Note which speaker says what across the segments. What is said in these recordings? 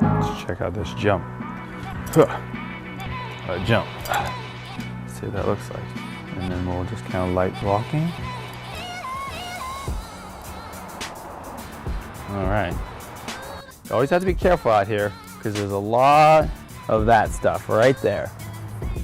Speaker 1: Let's check out this jump. Jump. See what that looks like. And then we'll just kind of light walking. All right. You always have to be careful out here because there's a lot of that stuff right there.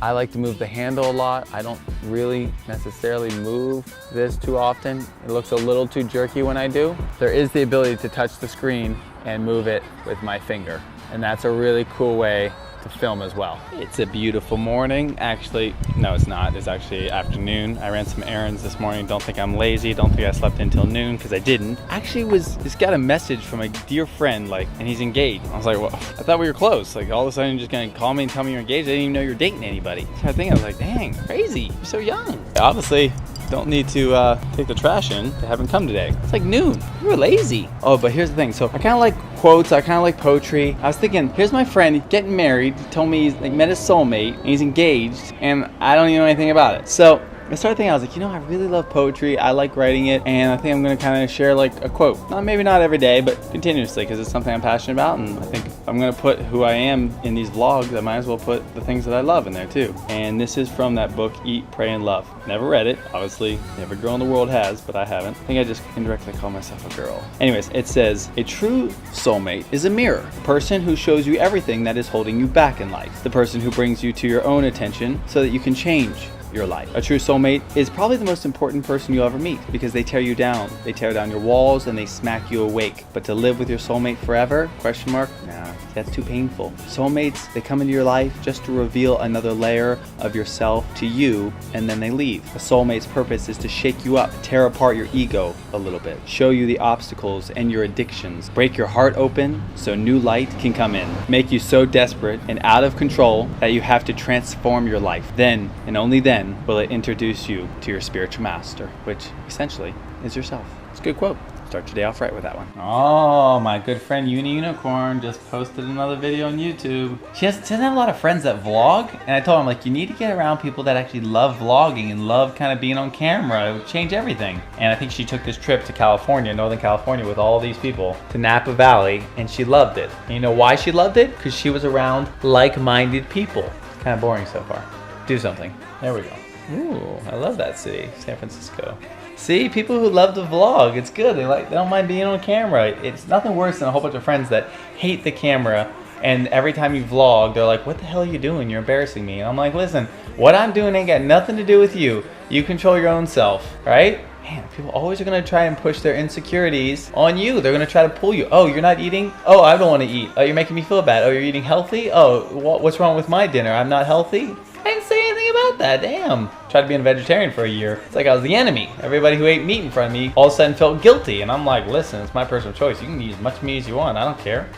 Speaker 1: I like to move the handle a lot. I don't really necessarily move this too often. It looks a little too jerky when I do. There is the ability to touch the screen and move it with my finger. And that's a really cool way to film as well. It's a beautiful morning. Actually, no, it's not. It's actually afternoon. I ran some errands this morning. Don't think I'm lazy. Don't think I slept until noon, because I didn't. Actually just got a message from a dear friend, and he's engaged. I was like, well, I thought we were close. Like, all of a sudden you're just gonna call me and tell me you're engaged. I didn't even know you're dating anybody. So I was like, dang, crazy. You're so young. Obviously, don't need to take the trash in to have him come today. It's like noon. You were lazy. Oh, but here's the thing. So I kind of like quotes. I kind of like poetry. I was thinking, here's my friend getting married. He told me he's met his soulmate and he's engaged, and I don't even know anything about it. So I started thinking, I was like, I really love poetry. I like writing it, and I think I'm gonna kind of share like a quote. Maybe not every day, but continuously, because it's something I'm passionate about, and I think if I'm gonna put who I am in these vlogs, I might as well put the things that I love in there too. And this is from that book, Eat, Pray, and Love. Never read it, obviously. Every girl in the world has, but I haven't. I think I just indirectly call myself a girl. Anyways, it says, a true soulmate is a mirror, a person who shows you everything that is holding you back in life, the person who brings you to your own attention so that you can change your life. A true soulmate is probably the most important person you'll ever meet, because they tear you down. They tear down your walls and they smack you awake. But to live with your soulmate forever? Question mark? Nah, that's too painful. Soulmates, they come into your life just to reveal another layer of yourself to you, and then they leave. A soulmate's purpose is to shake you up, tear apart your ego a little bit, show you the obstacles and your addictions, break your heart open so new light can come in, make you so desperate and out of control that you have to transform your life. Then, and only then, will it introduce you to your spiritual master, which essentially is yourself. It's a good quote. Start your day off right with that one. Oh, my good friend Uni Unicorn just posted another video on YouTube. She doesn't have a lot of friends that vlog, and I told him, like, you need to get around people that actually love vlogging and love kind of being on camera. It would change everything. And I think she took this trip to California, Northern California, with all these people to Napa Valley, and she loved it. And you know why she loved it? Because she was around like-minded people. It's kind of boring so far. Do something. There we go. Ooh, I love that city, San Francisco. See, people who love to vlog, it's good. They don't mind being on camera. It's nothing worse than a whole bunch of friends that hate the camera, and every time you vlog, they're like, what the hell are you doing? You're embarrassing me. And I'm like, listen, what I'm doing ain't got nothing to do with you. You control your own self, right? Man, people always are gonna try and push their insecurities on you. They're gonna try to pull you. Oh, you're not eating? Oh, I don't wanna eat. Oh, you're making me feel bad. Oh, you're eating healthy? Oh, what's wrong with my dinner? I'm not healthy? I didn't say anything about that, damn. Tried to be a vegetarian for a year. It's like I was the enemy. Everybody who ate meat in front of me all of a sudden felt guilty. And I'm like, listen, it's my personal choice. You can eat as much meat as you want. I don't care.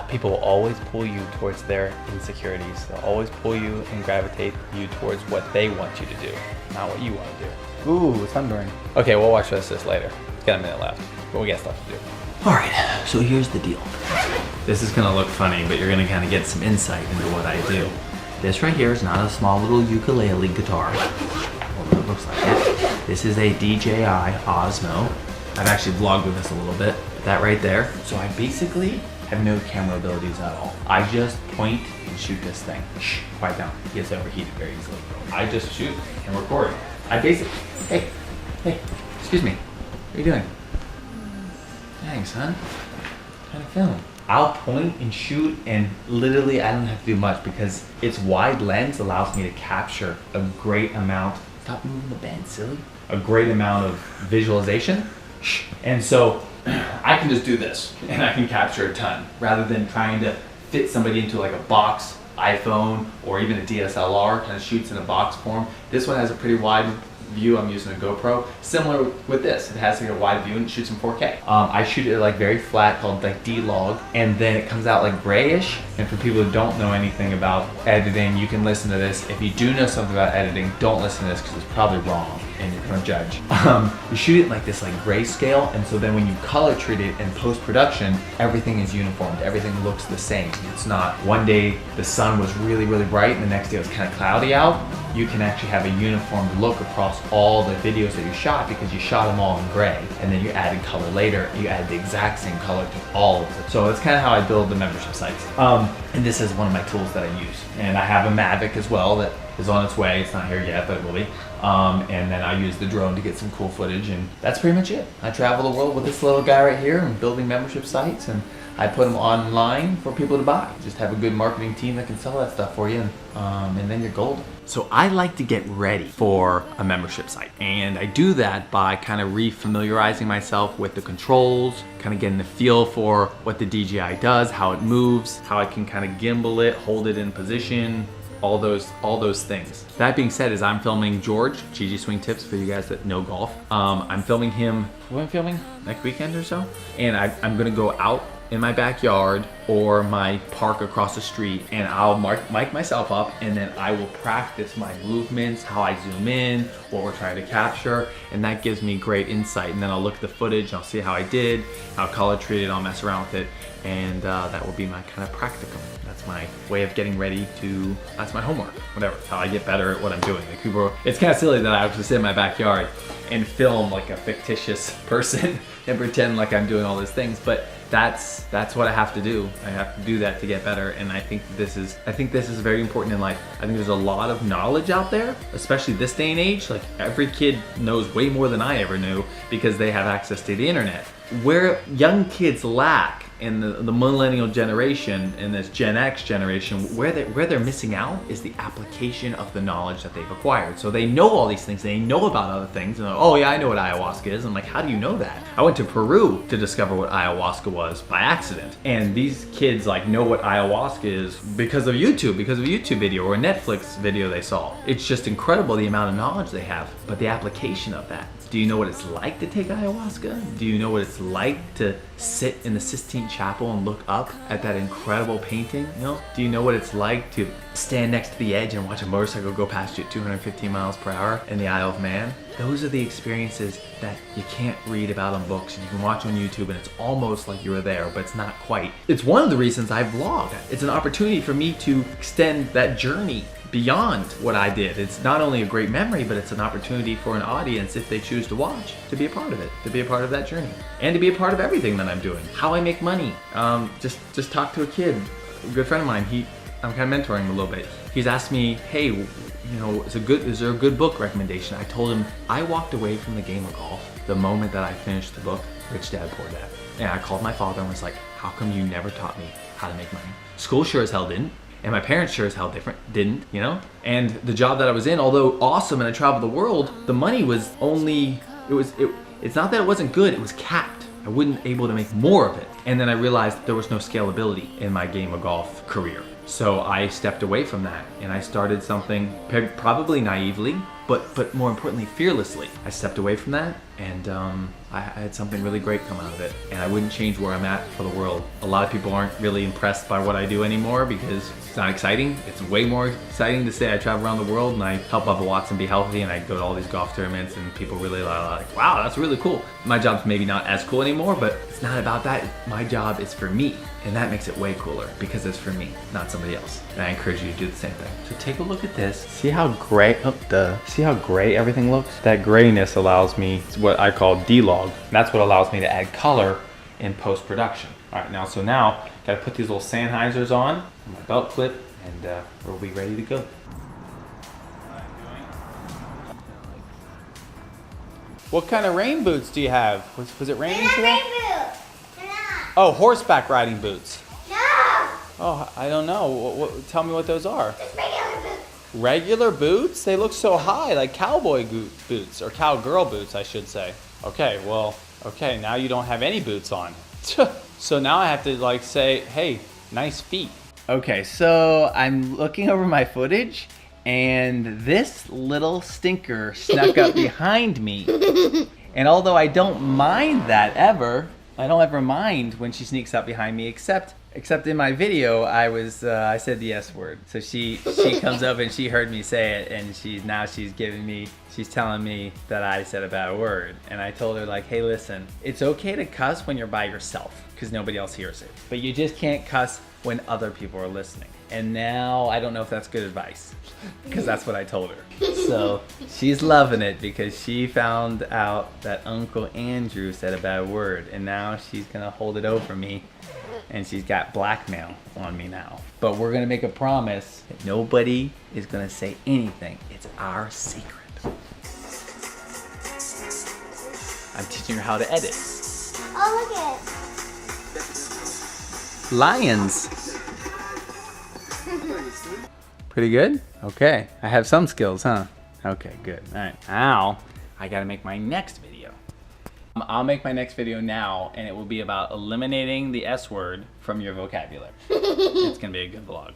Speaker 1: People will always pull you towards their insecurities. They'll always pull you and gravitate you towards what they want you to do, not what you want to do. Ooh, sunburn. Okay, we'll watch this later. It's got a minute left, but we got stuff to do. All right, so here's the deal. This is gonna look funny, but you're gonna kind of get some insight into what I do. This right here is not a small little ukulele guitar, although it looks like it. This is a DJI Osmo. I've actually vlogged with this a little bit. That right there. So I basically have no camera abilities at all. I just point and shoot this thing. Shh, quiet down. It gets overheated very easily. I just shoot and record. I basically, hey, excuse me. What are you doing? Dang, son. I'm trying to film. I'll point and shoot, and literally I don't have to do much because its wide lens allows me to capture a great amount. Stop moving the bed, silly. A great amount of visualization. And so I can just do this and I can capture a ton rather than trying to fit somebody into like a box iPhone or even a DSLR, kind of shoots in a box form. This one has a pretty wide view. I'm using a GoPro. Similar with this, it has like a wide view and it shoots in 4K. I shoot it like very flat, called like D-Log, and then it comes out like grayish. And for people who don't know anything about editing, you can listen to this. If you do know something about editing, don't listen to this because it's probably wrong. and you're gonna judge. You shoot it in like this like grayscale, and so then when you color treat it in post-production, everything is uniformed, everything looks the same. It's not one day the sun was really, really bright and the next day it was kind of cloudy out. You can actually have a uniformed look across all the videos that you shot because you shot them all in gray, and then you added color later. You add the exact same color to all of it. So that's kind of how I build the membership sites. And this is one of my tools that I use. And I have a Mavic as well that is on its way. It's not here yet, but it will be. And then I use the drone to get some cool footage, and that's pretty much it. I travel the world with this little guy right here and building membership sites, and I put them online for people to buy. Just have a good marketing team that can sell that stuff for you, and then you're golden. So I like to get ready for a membership site, and I do that by kind of re-familiarizing myself with the controls, kind of getting the feel for what the DJI does, how it moves, how I can kind of gimbal it, hold it in position, all those things. That being said, as I'm filming George, GG Swing Tips, for you guys that know golf, I'm filming him, what am I filming? Next weekend or so? And I'm gonna go out in my backyard or my park across the street, and I'll mic myself up, and then I will practice my movements, how I zoom in, what we're trying to capture, and that gives me great insight. And then I'll look at the footage, I'll see how I did, how color treated, I'll mess around with it, and that will be my kind of practicum. That's my way of getting ready to, that's my homework, whatever. It's how I get better at what I'm doing. Like people, it's kind of silly that I actually sit in my backyard and film like a fictitious person and pretend like I'm doing all these things, but that's what I have to do. I have to do that to get better, and I think this is very important in life. I think there's a lot of knowledge out there, especially this day and age. Like every kid knows way more than I ever knew because they have access to the internet. Where young kids lack in the millennial generation and this Gen X generation, where they're missing out is the application of the knowledge that they've acquired. So they know all these things, they know about other things, and oh yeah, I know what ayahuasca is. I'm like, how do you know that? I went to Peru to discover what ayahuasca was by accident. And these kids like know what ayahuasca is because of YouTube video or a Netflix video they saw. It's just incredible the amount of knowledge they have, but the application of that. Do you know what it's like to take ayahuasca? Do you know what it's like to sit in the Sistine Chapel and look up at that incredible painting? You know? Do you know what it's like to stand next to the edge and watch a motorcycle go past you at 215 miles per hour in the Isle of Man? Those are the experiences that you can't read about in books and you can watch on YouTube, and it's almost like you were there, but it's not quite. It's one of the reasons I vlog. It's an opportunity for me to extend that journey beyond what I did. It's not only a great memory, but it's an opportunity for an audience, if they choose to watch, to be a part of it, to be a part of that journey, and to be a part of everything that I'm doing. How I make money. Just talk to a kid, a good friend of mine. I'm kind of mentoring him a little bit. He's asked me, hey, you know, is there a good book recommendation? I told him I walked away from the game of golf the moment that I finished the book, Rich Dad Poor Dad. And I called my father and was like, how come you never taught me how to make money? School sure as hell didn't. And my parents sure as hell didn't, you know? And the job that I was in, although awesome and I traveled the world, the money was only, it's not that it wasn't good, it was capped. I wasn't able to make more of it. And then I realized there was no scalability in my game of golf career. So I stepped away from that and I started something probably naively, but more importantly, fearlessly. I stepped away from that, and I had something really great come out of it, and I wouldn't change where I'm at for the world. A lot of people aren't really impressed by what I do anymore because it's not exciting. It's way more exciting to say I travel around the world and I help Bubba Watson be healthy, and I go to all these golf tournaments and people really like, wow, that's really cool. My job's maybe not as cool anymore, but it's not about that. My job is for me, and that makes it way cooler because it's for me, not somebody else. And I encourage you to do the same thing. So take a look at this. See how gray, see how gray everything looks? That grayness allows me, it's what I call D-log. That's what allows me to add color in post-production. All right, so now gotta put these little Sennheisers on my belt clip, and we'll be ready to go. What kind of rain boots do you have? Was it raining today?
Speaker 2: Rain boots.
Speaker 1: Oh, horseback riding boots.
Speaker 2: No.
Speaker 1: Oh, I don't know. Tell me what those are.
Speaker 2: Just regular boots.
Speaker 1: Regular boots? They look so high, like cowboy boots, or cowgirl boots, I should say. Okay, well, okay, now you don't have any boots on. So now I have to like say, hey, nice feet. Okay, so I'm looking over my footage, and this little stinker snuck up behind me. And although I don't mind that ever, I don't ever mind when she sneaks up behind me, except Except in my video, I said the S word. So she comes up and she heard me say it, and she's telling me that I said a bad word. And I told her like, hey, listen, it's okay to cuss when you're by yourself because nobody else hears it. But you just can't cuss when other people are listening. And now I don't know if that's good advice because that's what I told her. So she's loving it because she found out that Uncle Andrew said a bad word, and now she's gonna hold it over me. And she's got blackmail on me now. But we're gonna make a promise that nobody is gonna say anything. It's our secret. I'm teaching her how to edit.
Speaker 2: Oh, look at
Speaker 1: Lions. Pretty good? Okay. I have some skills, huh? Okay, good. All right. Now, I gotta make my next video. I'll make my next video now, and it will be about eliminating the S word from your vocabulary. It's gonna be a good vlog.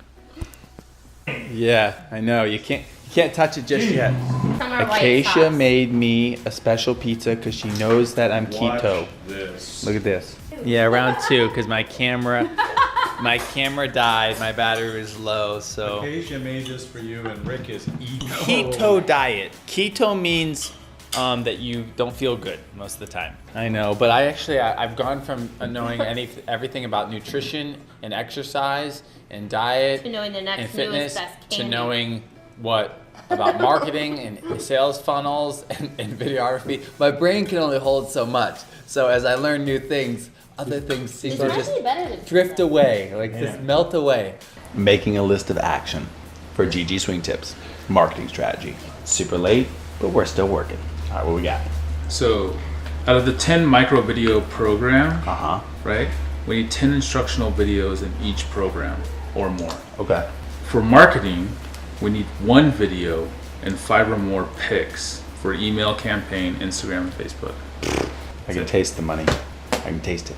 Speaker 1: Yeah, I know. You can't touch it just yet. Acacia made me a special pizza because she knows that I'm keto.
Speaker 3: This.
Speaker 1: Look at this. Yeah, round 2 because my camera died. My battery was low, so.
Speaker 3: Acacia made this for you, and Rick is
Speaker 1: Keto diet. Keto means that you don't feel good most of the time. I know, but I've gone from knowing everything about nutrition and exercise and diet
Speaker 2: to knowing the next
Speaker 1: and fitness
Speaker 2: newest best
Speaker 1: to
Speaker 2: candy.
Speaker 1: knowing about marketing and sales funnels and videography. My brain can only hold so much. So as I learn new things, other things seem to just drift away, just melt away. Making a list of action for GG Swing Tips marketing strategy. Super late, but we're still working. All right, what we got?
Speaker 3: So, out of the 10 micro video program, right? We need 10 instructional videos in each program or more.
Speaker 1: Okay.
Speaker 3: For marketing, we need 1 video and 5 or more pics for email campaign, Instagram, and Facebook.
Speaker 1: I can taste the money. I can taste it.